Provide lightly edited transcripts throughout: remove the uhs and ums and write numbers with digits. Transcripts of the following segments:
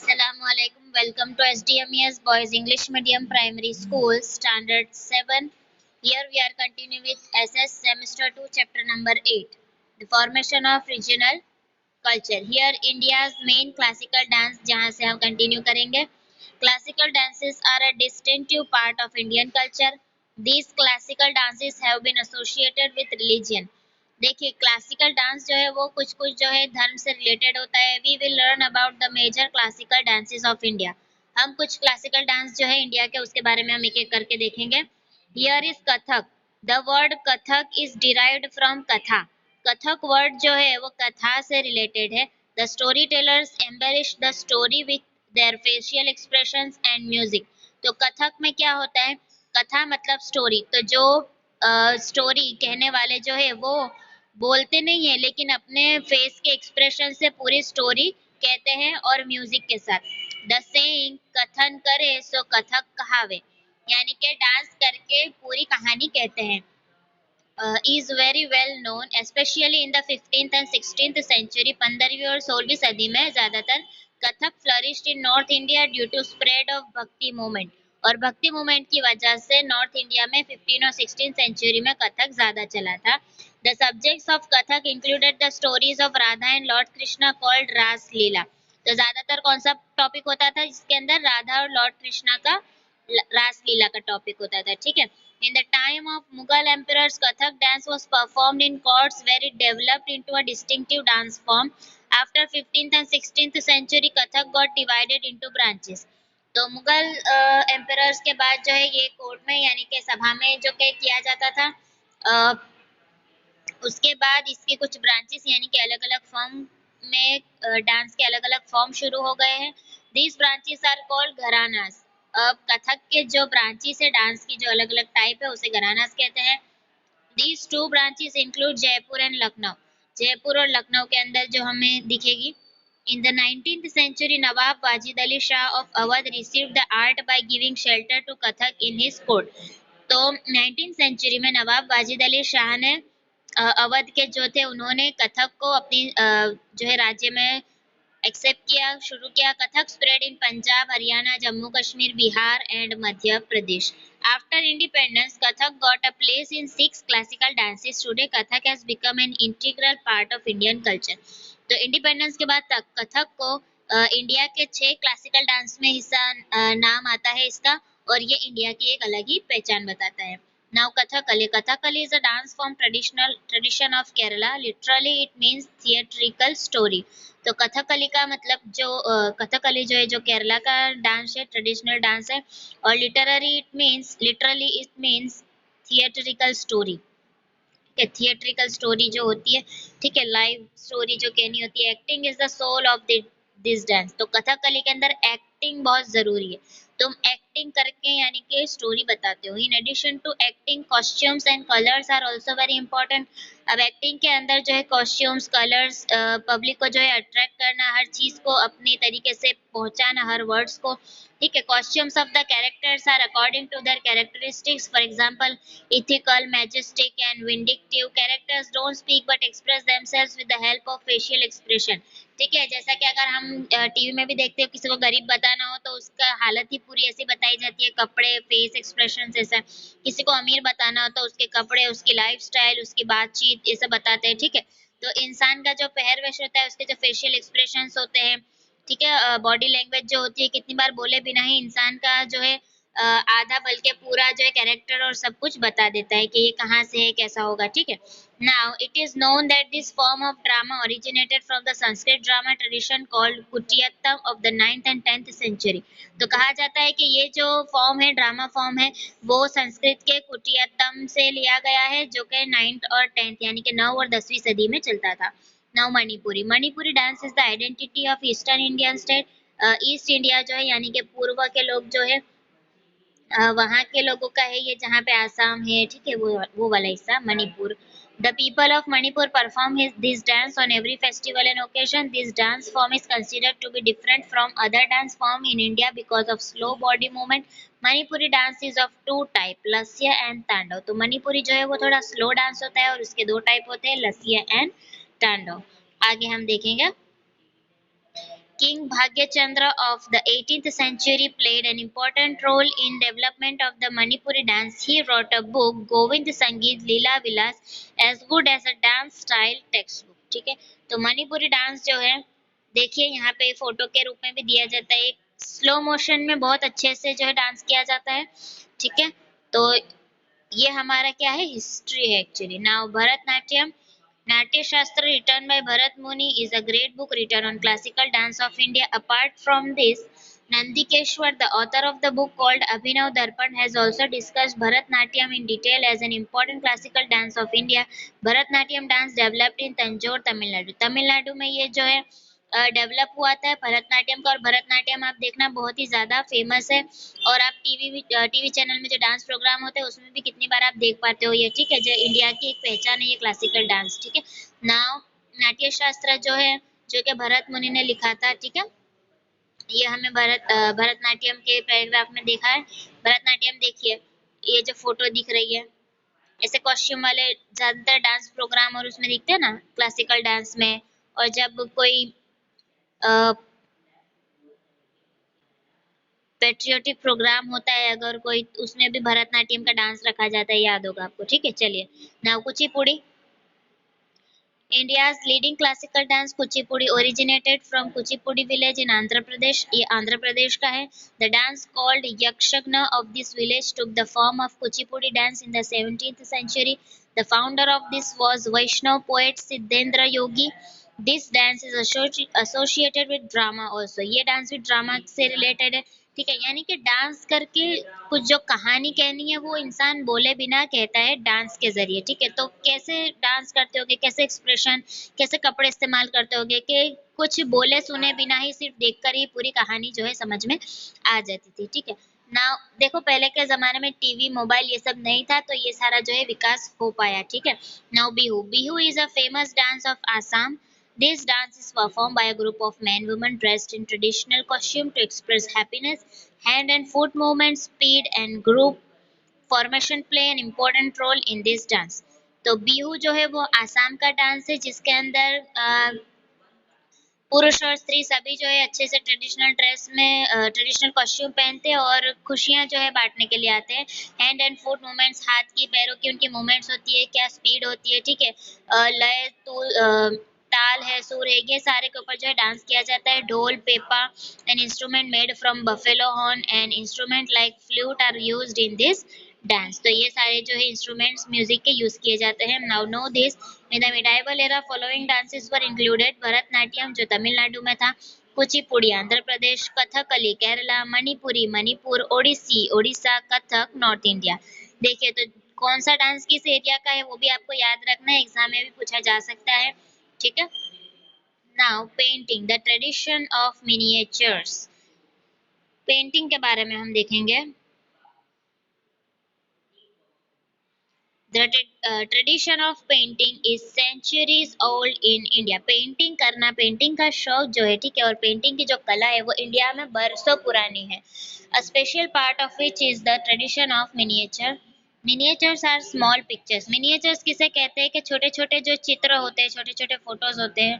Assalamualaikum. Welcome to SDMES Boys English Medium Primary School, Standard 7. Here we are continuing with SS Semester 2, Chapter number 8, The Formation of Regional Culture. Here India's main classical dance, जहाँ से हम continue करेंगे. Classical dances are a distinctive part of Indian culture. These classical dances have been associated with religion. देखिए classical dance जो है वो कुछ कुछ जो है धर्म से रिलेटेड होता है. We will learn about the major classical dances of India. हम कुछ क्लासिकल डांस जो है इंडिया के उसके बारे में हम एक एक करके देखेंगे. Here is Kathak. The word Kathak is derived from कथा. कथक वर्ड जो है वो कथा से रिलेटेड है. The story tellers embellish the story with their facial expressions and music. तो कथक में क्या होता है? कथा मतलब स्टोरी. तो जो स्टोरी कहने वाले जो है वो बोलते नहीं है लेकिन अपने फेस के एक्सप्रेशन से पूरी स्टोरी कहते हैं और म्यूजिक के साथ. द सेइंग कथन करे सो कथक कहावे, यानी कि डांस करके पूरी कहानी कहते हैं. is very well known especially in the 15th and 16th century. 15वीं और 16वीं सदी में ज्यादातर Kathak flourished in North India due to spread of भक्ति movement. और भक्ति मूवमेंट की वजह से नॉर्थ इंडिया में 15 और 16 सेंचुरी में कथक ज्यादा चला था. The subjects of Kathak included the stories of Radha and Lord Krishna called रास लीला. तो ज्यादातर कौन सा टॉपिक होता था जिसके अंदर राधा और लॉर्ड कृष्णा का रास लीला का टॉपिक होता था. ठीक है. In the time of Mughal emperors, Kathak dance was performed in courts where it developed into a distinctive dance form. After 15th and 16th century, Kathak got divided into branches. तो Mughal emperors के बाद जो है ये court में यानी कि सभा में जो किया जाता था, उसके बाद इसके कुछ ब्रांचेस यानी कि अलग अलग फॉर्म में डांस के अलग अलग फॉर्म शुरू हो गए हैं. These branches are called gharanas. अब कथक के जो ब्रांचेस है डांस की जो अलग अलग टाइप है उसे घरानास कहते हैं. These two branches include Jaipur and Lucknow. Jaipur और लखनऊ के अंदर जो हमें दिखेगी. In the 19th century, Nawab Wajid Ali Shah of Awadh received the art by giving shelter to Kathak in his court. तो 19th century में नवाब वाजिद अली शाह ने अवध के जो थे उन्होंने कथक को अपनी जो है राज्य में एक्सेप्ट किया, शुरू किया. Kathak spread in Punjab, Haryana, Jammu Kashmir, Bihar and Madhya Pradesh. After independence, Kathak got a place in 6 classical dances. Today, Kathak has become an integral part of Indian culture. तो इंडिपेंडेंस के बाद तक कथक को इंडिया के 6 क्लासिकल डांस में हिस्सा नाम आता है इसका, और ये इंडिया की एक अलग ही पहचान बताता है. Now Kathakali. Kathakali is a dance form tradition of Kerala. Literally it means theatrical story. तो कथकली का मतलब जो कथकली जो है जो केरला का डांस है, ट्रेडिशनल डांस है, और literally it means theatrical story. Theatrical story जो होती है, ठीक है, लाइव स्टोरी जो कहनी होती है. Acting is the soul of this dance. तो कथकली के अंदर एक्टिंग बहुत जरूरी है. तुम एक्टिंग करके यानी कि स्टोरी बताते हो. In addition to acting, costumes and colours are also very important. अब एक्टिंग के अंदर जो है कॉस्ट्यूम्स, कलर्स, पब्लिक को जो है अट्रैक्ट करना, हर चीज को अपनी तरीके से पहुंचाना, हर वर्ड्स को. ठीक है. Costumes of the characters are according to their characteristics. For example, ethical, majestic and vindictive characters don't speak but express themselves with the help of facial expression. ठीक है. जैसा कि अगर हम टीवी में भी देखते हो, किसी को गरीब बताना हो तो उसका हालत ही पूरी ऐसी बताई जाती है, कपड़े, फेस एक्सप्रेशन ऐसा. किसी को अमीर बताना हो तो उसके कपड़े, उसकी लाइफस्टाइल, उसकी बातचीत, ये सब बताते हैं. ठीक है. तो इंसान का जो पहरवेश होता है, उसके जो फेशियल एक्सप्रेशंस होते हैं, ठीक है, बॉडी लैंग्वेज जो होती है, कितनी बार बोले बिना ही इंसान का जो है आधा बल्कि पूरा जो है कैरेक्टर और सब कुछ बता देता है कि ये कहाँ से है, कैसा होगा. ठीक है. Now it is known that this form of drama originated from the Sanskrit drama tradition called Kutiyattam of the 9th and 10th century. तो कहा जाता है कि ये जो फॉर्म है, ड्रामा फॉर्म है, वो संस्कृत के कुटियात्तम से लिया गया है, जो कि 9th और 10th यानी कि 9 और 10वीं सदी में चलता था. Now Manipuri. Manipuri dance is the identity of eastern Indian state. East India जो है यानी कि पूर्व के लोग जो है वहाँ के लोगों का है ये, जहाँ पे आसाम है, ठीक है, वो वाला हिस्सा Manipur. The people of Manipur perform this dance on every festival and occasion. This dance form is considered to be different from other dance form in India because of slow body movement. Manipuri dance is of 2 type, Lasya and Tandav. तो मणिपुरी जो है वो थोड़ा slow dance होता है और उसके 2 type होते हैं, लसिया एंड तांडव. आगे हम देखेंगे. King Bhagyachandra of the 18th century played an important role in development of the Manipuri dance. He wrote a book, Govind Sangeet Leela Vilas, as good as a dance style textbook. ठीक है, तो Manipuri dance जो है, देखिए यहाँ पे photo के रूप में भी दिया जाता है, एक स्लो मोशन में बहुत अच्छे से जो है डांस किया जाता है। ठीक है, तो ये हमारा क्या है, हिस्ट्री है actually. Now Bharatanatyam, Natya Shastra written by Bharat Muni is a great book written on classical dance of India. Apart from this, Nandikeshwar, the author of the book called Abhinav Darpan, has also discussed Bharatnatyam in detail as an important classical dance of India. Bharatnatyam dance developed in Tanjore, Tamil Nadu. Tamil Nadu में ये जो है develop हुआ था भरतनाट्यम का, और भरतनाट्यम आप देखना बहुत ही ज़्यादा फेमस है, और आप टीवी चैनल में जो डांस प्रोग्राम होते हैं उसमें भी कितनी बार आप देख पाते हो ये। ठीक है, जो इंडिया की एक पहचान है ये क्लासिकल डांस। ठीक है, नाउ नाट्य शास्त्र जो है, जो कि भरत मुनि ने लिखा था। ठीक है, ये हमें भरतनाट्यम के पैराग्राफ में देखा है। भरतनाट्यम देखिए, ये जो फोटो दिख रही है, ऐसे कॉस्ट्यूम वाले ज्यादातर डांस प्रोग्राम और उसमें दिखते हैं ना क्लासिकल डांस में। और जब कोई पेट्रियोटिक प्रोग्राम होता है अगर कोई, उसमें भी भरतनाट्यम का डांस रखा जाता है, याद होगा आपको। ठीक है, चलिए now Kuchipudi, India's leading classical dance Kuchipudi originated from Kuchipudi village in Andhra Pradesh. ये आंध्र प्रदेश का है। The dance called Yakshagna of this village took the form of Kuchipudi dance in the 17th century. The founder of this was Vaishnav poet Siddhendra Yogi. This dance is associated with drama also. ये dance भी drama से related है। ठीक है, यानी कि dance करके कुछ जो कहानी कहनी है वो इंसान बोले बिना कहता है डांस के जरिए। ठीक है, तो कैसे डांस करते होगे, कैसे एक्सप्रेशन, कैसे कपड़े इस्तेमाल करते होगे कि कुछ बोले सुने बिना ही सिर्फ देखकर ही पूरी कहानी जो है समझ में आ जाती थी। ठीक है, ना देखो पहले के ज़माने में टीवी, मोबाइल ये सब नहीं था, तो ये सारा जो है विकास हो पाया। ठीक है, now Bihu, Bihu is a famous dance of Assam. This dance is performed by a group of men and women dressed in traditional costume to express happiness. Hand and foot movement, speed and group formation play an important role in this dance. तो बिहू जो है वो आसाम का dance है, जिसके अंदर पुरुष और स्त्री सभी जो है अच्छे से ट्रेडिशनल ड्रेस में ट्रेडिशनल कॉस्ट्यूम पहनते हैं और खुशियां जो है बांटने के लिए आते हैं। हैंड एंड फुट मूवमेंट्स, हाथ की पैरों की उनकी मूवमेंट्स होती है, क्या स्पीड होती है। ठीक है, लय ताल है, सुर है, ये सारे के ऊपर जो है डांस किया जाता है। Dhol, pepa an instrument made from buffalo horn and instrument like flute are used in this dance. तो ये सारे जो है इंस्ट्रूमेंट्स म्यूजिक के यूज किए जाते हैं। Now know this, in the medieval era following dances were included Bharatanatyam जो तमिलनाडु में था, कुचिपुड़ी आंध्र प्रदेश, कथकली केरला, मणिपुरी मणिपुर, ओडिसी ओडिशा, कथक नॉर्थ इंडिया। देखिए, तो कौन सा डांस किस एरिया का है वो भी आपको याद रखना है, एग्जाम में भी पूछा जा सकता है। ठीक है, now painting, the tradition of miniatures. Painting के बारे में हम देखेंगे। The tradition of painting is centuries old in India. Painting करना, पेंटिंग का शौक जो है, ठीक है, और पेंटिंग की जो कला है वो इंडिया में बरसों पुरानी है। A special part of which is the tradition of miniature. Miniatures are small pictures. Miniatures किसे कहते हैं कि छोटे छोटे जो चित्र होते हैं, छोटे छोटे फोटोज होते हैं,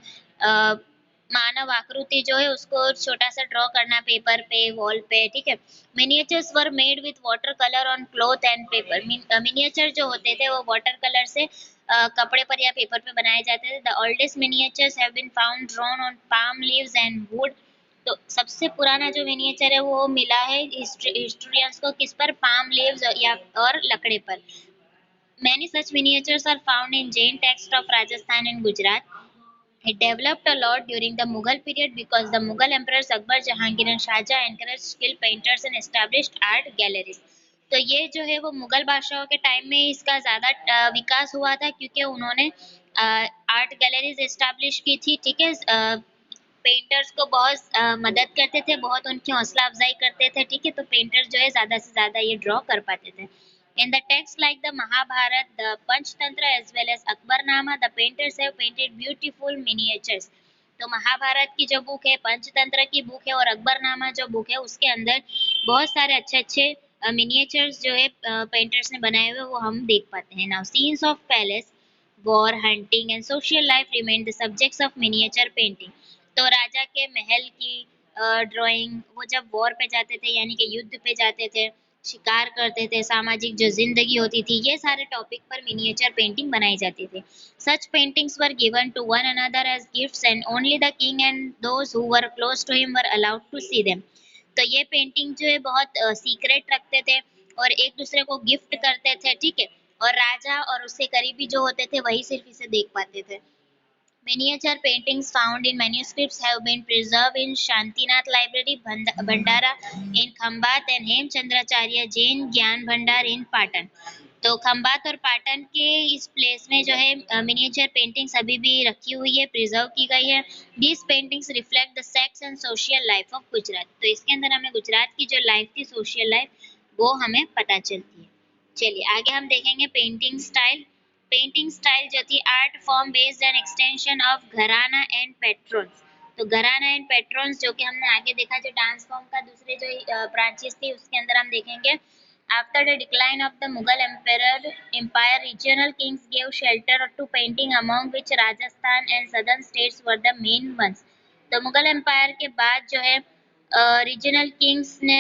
मानव आकृति जो है उसको छोटा सा ड्रॉ करना पेपर पे, वॉल पे। ठीक है, miniatures were made with water colour on cloth and paper. Miniature जो होते थे वो वाटर कलर से कपड़े पर या पेपर पे बनाए जाते थे। The oldest miniatures have been found drawn on palm leaves and wood. तो सबसे पुराना जो मिनिएचर है वो मिला है हिस्टोरियंस को किस पर, पाम लीव्स या और लकड़े पर। Many such miniatures are found in Jain texts of Rajasthan and Gujarat. It developed a lot during the Mughal period because the Mughal emperors Akbar, Jahangir and Shah Jahan encouraged skilled painters and established art galleries. तो ये जो है वो मुगल बादशाहों के time में इसका ज़्यादा विकास हुआ था, क्योंकि उन्होंने आर्ट गैलरीज एस्टैब्लिश की थी। ठीक है, पेंटर्स को बहुत मदद करते थे, बहुत उनकी हौसला अफजाई करते थे। ठीक है, तो पेंटर्स जो है ज़्यादा से ज़्यादा ये ड्रॉ कर पाते थे। In the texts like the Mahabharata, the Panchtantra as well as Akbarnama, the painters have painted beautiful miniatures. तो महाभारत की जो बुक है, पंचतंत्र की बुक है और अकबरनामा जो बुक है उसके अंदर बहुत सारे अच्छे अच्छे मिनिएचर्स जो है पेंटर्स ने बनाए हुए वो हम देख पाते हैं। Now scenes of palace, war, hunting and social life remain the subjects of miniature painting. तो राजा के महल की ड्राइंग, वो जब वॉर पे जाते थे यानी कि युद्ध पे जाते थे, शिकार करते थे, सामाजिक जो ज़िंदगी होती थी, ये सारे टॉपिक पर मिनिएचर पेंटिंग बनाई जाती थी। Such paintings were given to one another as gifts and only the king and those who were close to him were allowed to see them. तो ये पेंटिंग जो है बहुत सीक्रेट रखते थे और एक दूसरे को गिफ्ट करते थे, ठीक है? और राजा और उसके करीबी जो होते थे वही सिर्फ इसे देख पाते थे। Miniature paintings found in manuscripts have been preserved in Shantinath Library, Bhandara in Khambat and Hemchandracharya Jain Gyan Bhandar in Patan. तो खंबात और पाटन के इस प्लेस में जो है मिनिएचर पेंटिंग्स अभी भी रखी हुई है, प्रिजर्व की गई है। These paintings reflect the sex and social life of Gujarat. तो इसके अंदर हमें गुजरात की जो लाइफ थी, सोशल लाइफ, वो हमें पता चलती है। चलिए आगे हम देखेंगे पेंटिंग स्टाइल। पेंटिंग स्टाइल जो थी art form based and extension of घराना एंड पेट्रोन्स। तो घराना एंड पेट्रोन्स जो कि हमने आगे देखा, जो डांस फॉर्म का दूसरे जो ब्रांचेस थी उसके अंदर हम देखेंगे। After the decline of the Mughal empire, regional kings gave shelter to painting, among which Rajasthan and southern states were the main ones. तो मुगल एम्पायर के बाद जो है रीजनल किंग्स ने,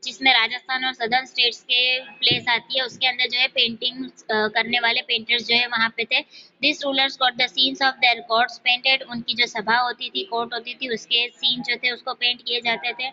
जिसमें राजस्थान और सदर्न स्टेट्स के प्लेस आती है, उसके अंदर जो है पेंटिंग करने वाले पेंटर्स जो है वहाँ पे थे। This rulers got the scenes of their courts painted. उनकी जो सभा होती थी, कोर्ट होती थी, उसके सीन जो थे उसको पेंट किए जाते थे।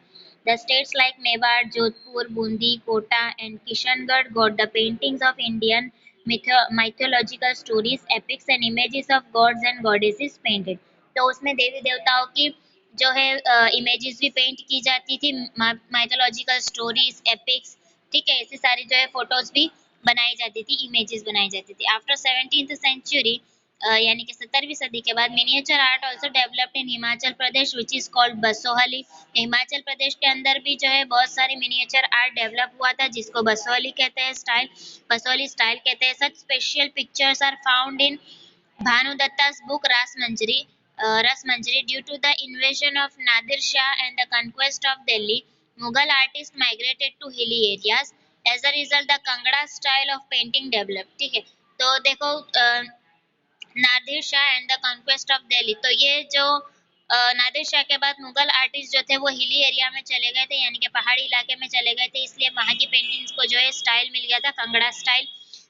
The states like Mewar, Jodhpur, Bundi, Kota and Kishangarh got the paintings of Indian mythological stories, epics and images of gods and goddesses painted। तो उसमें देवी देवताओं की जो है इमेजेस भी पेंट की जाती थी, माइथोलॉजिकल स्टोरीज, एपिक्स, ठीक है, ऐसी सारी जो है फोटोज भी बनाई जाती थी, इमेजेस बनाई जाती थी। आफ्टर 17th सेंचुरी यानी कि 17वीं सदी के बाद miniature art also developed in Himachal Pradesh which is called Basohli. Himachal Pradesh के अंदर भी जो है बहुत सारी मिनिएचर आर्ट डेवलप हुआ था, जिसको बसोहली कहते हैं, स्टाइल बसोहली स्टाइल कहते हैं। Such special pictures are found in Bhanudatta's book Rasmanjari. Due to the invasion of Nadir Shah and the conquest of Delhi, Mughal artists migrated to hilly areas. As a result, the Kangra style of painting developed. ठीक है, तो देखो Nadir Shah and the conquest of Delhi, तो ये जो नादिर शाह के बाद Mughal artist जो थे वो हिली एरिया में चले गए थे, यानी कि पहाड़ी इलाके में चले गए थे, इसलिए वहाँ की पेंटिंग्स को जो है स्टाइल मिल गया था, Kangra style.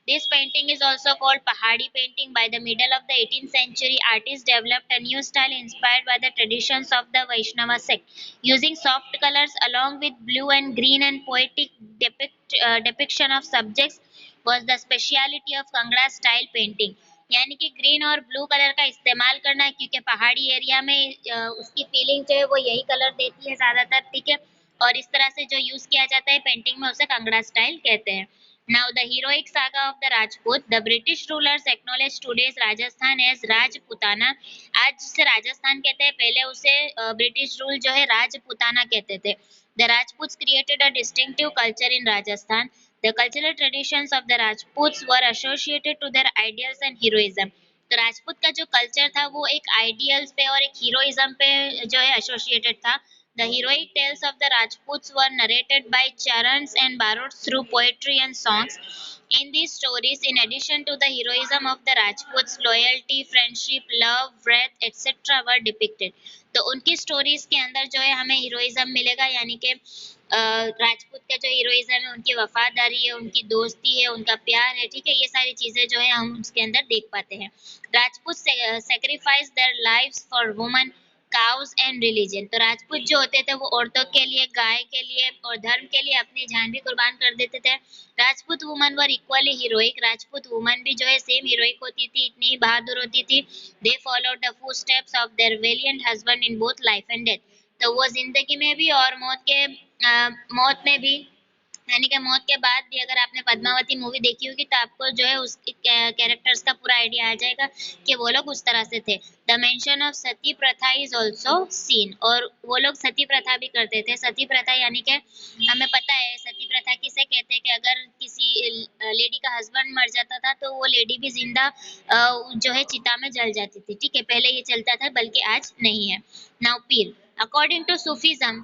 This painting is also called Pahadi painting. By the middle of the 18th century, artists developed a new style inspired by the traditions of the Vaishnava sect. Using soft colors along with blue and green and poetic depiction of subjects was the speciality of Kangra style painting. यानी कि green और blue colour का इस्तेमाल करना है, क्योंकि पहाड़ी area में उसकी फीलिंग जो है वो यही कलर देती है ज़्यादातर, ठीक है, और इस तरह से जो यूज़ किया जाता है पेंटिंग में उसे कांगड़ा स्टाइल कहते हैं। Now the heroic saga of the Rajput, the British rulers acknowledged today's Rajasthan as Rajputana। आज जिसे राजस्थान कहते हैं, पहले उसे ब्रिटिश रूल जो है राजपुताना कहते थे। The Rajputs created a distinctive culture in Rajasthan. The cultural traditions of the Rajputs were associated to their ideals and heroism। तो राजपूत का जो कल्चर था वो एक आइडियल्स पे और एक हीरोइज्म पे जो है एसोसिएटेड था। The heroic tales of the Rajputs were narrated by Charans and borrowed through poetry and songs. In these stories, in addition to the heroism of the Rajputs, loyalty, friendship, love, wrath, etc. were depicted। तो उनकी stories के अंदर जो है हमें heroism मिलेगा, यानी कि राजपूत का जो हीरोइज्म है, उनकी वफादारी है, उनकी दोस्ती है, उनका प्यार है, ठीक है, ये सारी चीजें जो है हम उसके अंदर देख पाते हैं। Rajput sacrifice their lives for woman, cause and religion. तो राजपूत जो होते थे वो औरतों के लिए, गाय के लिए और धर्म के लिए अपनी जान भी कुर्बान कर देते थे। राजपूत वुमन वर इक्वली हीरोइक। राजपूत वुमन भी जो है सेम हीरोइक होती थी, इतनी बहादुर होती थी। They followed the footsteps of their valiant husband in both life and death. तो वो जिंदगी में भी और मौत में भी, यानी कि मौत के बाद भी, अगर आपने पद्मावती मूवी देखी होगी तो आपको जो है उस कैरेक्टर्स का पूरा आइडिया आ जाएगा कि वो लोग उस तरह से थे। द मेंशन ऑफ सती प्रथा इज ऑल्सो सीन। और वो लोग सती प्रथा भी करते थे। सती प्रथा यानी कि हमें पता है सती प्रथा किसे कहते हैं, कि अगर किसी लेडी का हस्बैंड मर जाता था तो वो लेडी भी जिंदा जो है चिता में जल जाती थी, ठीक है, पहले ये चलता था, बल्कि आज नहीं है। Now Pir, according to Sufism,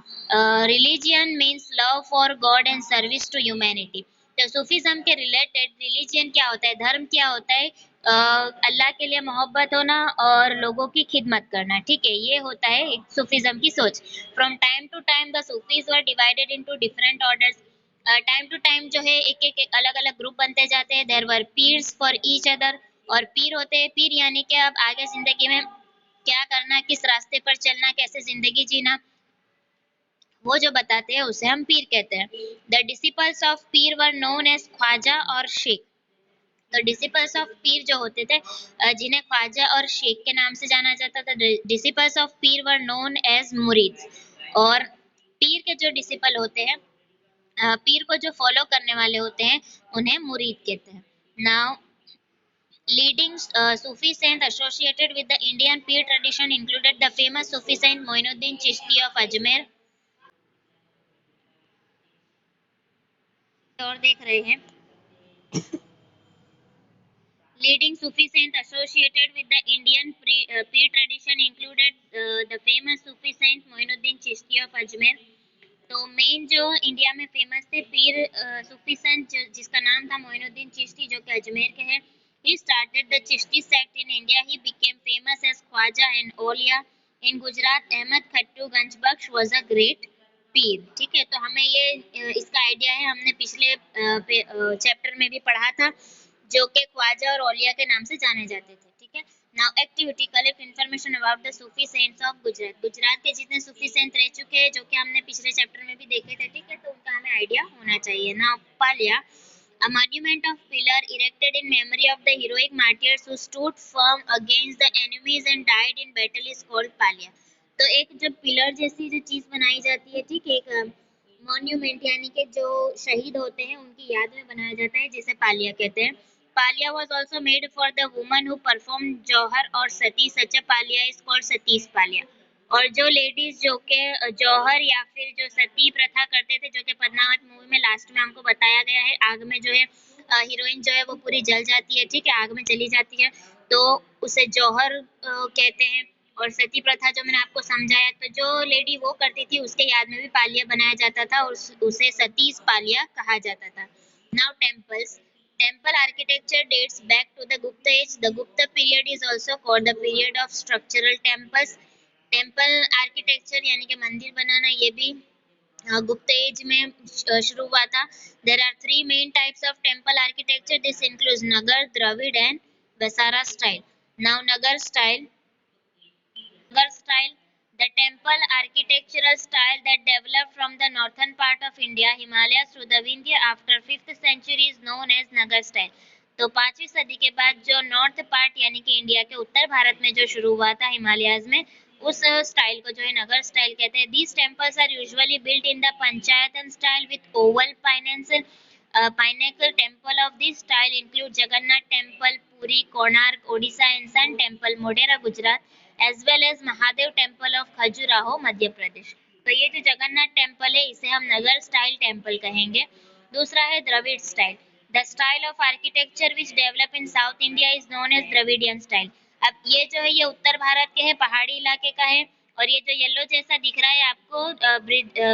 religion means love for God and service to humanity। तो सूफीज्म के रिलेटेड रिलीजन क्या होता है, धर्म क्या होता है, अल्लाह के लिए मोहब्बत होना और लोगों की खिदमत करना, ठीक है, ये होता है एक सूफीज्म की सोच। From time to time the Sufis were divided into different orders. Time to time जो है एक एक अलग अलग ग्रुप बनते जाते हैं। There were pirs for each other, और पीर होते हैं, पीर यानी कि अब आगे जिंदगी में क्या करना, किस रास्ते पर चलना, कैसे जिंदगी जीना, वो जो बताते हैं उसे हम पीर कहते हैं। The disciples of Pir were known as Khwaja और शेख। तो डिसिपल्स ऑफ पीर जो होते थे, जिन्हें ख्वाजा और शेख के नाम से जाना जाता था, disciples of Pir were known as मुरीद। और पीर के जो डिसिपल होते हैं, पीर को जो फॉलो करने वाले होते हैं, उन्हें मुरीद कहते हैं। Now leading Sufi saint associated with the Indian peer tradition included the famous Sufi saint Moinuddin Chishti of Ajmer। और देख रहे हैं, leading Sufi saint associated with the Indian peer tradition included the famous Sufi saint Moinuddin Chishti of Ajmer। तो main जो India में famous थे पीर सूफी संत, जिसका नाम था मोइनुद्दीन चिश्ती, जो कि अजमेर के हैं। He started the Chishti sect in India. He became famous as Khwaja and Olia in Gujarat. Ahmad Khattu Ganj Bakhsh was a great pir. ठीक है, तो हमें ये इसका आइडिया है, हमने पिछले चैप्टर में भी पढ़ा था, जो कि ख्वाजा और औलिया के नाम से जाने जाते थे। ठीक है, now activity, collect information about the Sufi cents of Gujarat. Gujarat के जितने सूफी सेंट रह चुके हैं, जो कि हमने पिछले चैप्टर में भी देखे थे, ठीक है, तो उनका हमें आइडिया होना चाहिए। Now Paliya, a monument of pillar erected in memory of the heroic martyrs who stood firm against the enemies and died in battle is called पालिया। तो एक जब पिलर जैसी जो चीज बनाई जाती है, ठीक है, एक मॉन्यूमेंट यानी कि जो शहीद होते हैं उनकी याद में बनाया जाता है, जिसे पालिया कहते हैं। Palia was also made for the woman who performed जौहर और सती। सच पालिया is called सतीश पालिया। और जो लेडीज जो के जौहर या फिर जो सती प्रथा करते थे, जो कि पद्मावत मूवी में लास्ट में हमको बताया गया है, आग में जो है हीरोइन जो है वो पूरी जल जाती है, ठीक है, आग में चली जाती है, तो उसे जौहर कहते हैं। और सती प्रथा जो मैंने आपको समझाया, तो जो लेडी वो करती थी उसके याद में भी पालिया बनाया जाता था और उसे सतीश पालिया कहा जाता था। Now temples, temple architecture dates back to the Gupta age. The Gupta period is also called the period of structural temples। Temple architecture यानी कि मंदिर बनाना, ये भी गुप्त एज में शुरू हुआ था। There are three main types of temple architecture. This includes Nagara, Dravida and Vesara style. Now Nagara style, the temple architectural style that developed from the northern part of India, Himalayas through the Vindhya after 5th century is known as Nagar style। तो 5वीं सदी के बाद जो north part यानी कि India के उत्तर भारत में जो शुरू हुआ था हिमालयाज में, उस स्टाइल को जो है नगर स्टाइल कहते हैं। These temples are usually built in the Panchayatan style with oval pinnacle। Temple of this style include Jagannath Temple, Puri, Konark, Odisha and Sun Temple, Modhera, Gujarat, as well as Mahadev temple of Khajuraho Madhya Pradesh. तो ये जो Jagannath temple है, इसे हम नगर style temple कहेंगे। दूसरा है Dravida style. The style of architecture which develop in south India is known as Dravidian style. अब ये जो है ये उत्तर भारत के है, पहाड़ी इलाके का है। और ये जो येलो जैसा दिख रहा है आपको,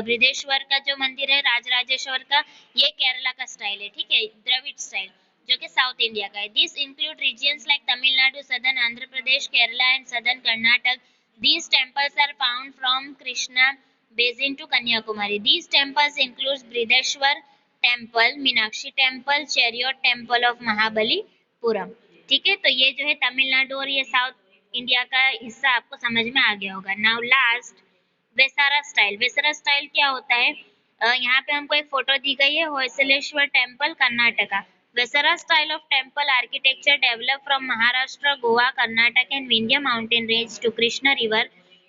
बृहदेश्वर का जो मंदिर है, राजराजेश्वर का, ये केरला का स्टाइल है, ठीक है, द्रविड़ स्टाइल, जो कि साउथ इंडिया का है। This include regions like Tamil Nadu, southern Andhra Pradesh, Kerala and southern Karnataka. These temples are found from Krishna basin to Kanyakumari। These temples include Brideshwar temple, Meenakshi temple, Chariot temple of Mahabalipuram। ठीक है, तो ये जो है तमिलनाडु और ये साउथ इंडिया का हिस्सा आपको समझ में आ गया होगा। Now last, Vesara style. Vesara style क्या होता है, यहाँ पे हमको एक फोटो दी गई है, Hoysaleswara temple, Karnataka. Vesara style of temple architecture developed from Maharashtra, Goa, Karnataka and Vindhya mountain range to Krishna river।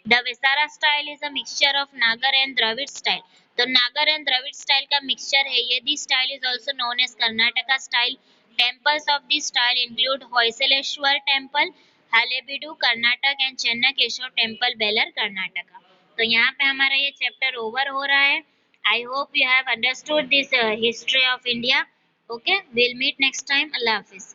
The Vesara style is a mixture of Nagar and Dravid style। तो नागर एंड द्रविड़ स्टाइल का mixture है ये। This style is also known as Karnataka style. Temples of this style include Hoysaleswara temple, Halebidu Karnataka and Chennakeshava temple, Belur Karnataka. तो यहाँ पे हमारा ये chapter over हो रहा है। I hope you have understood this history of India. Okay, we'll meet next time. Allah Hafiz.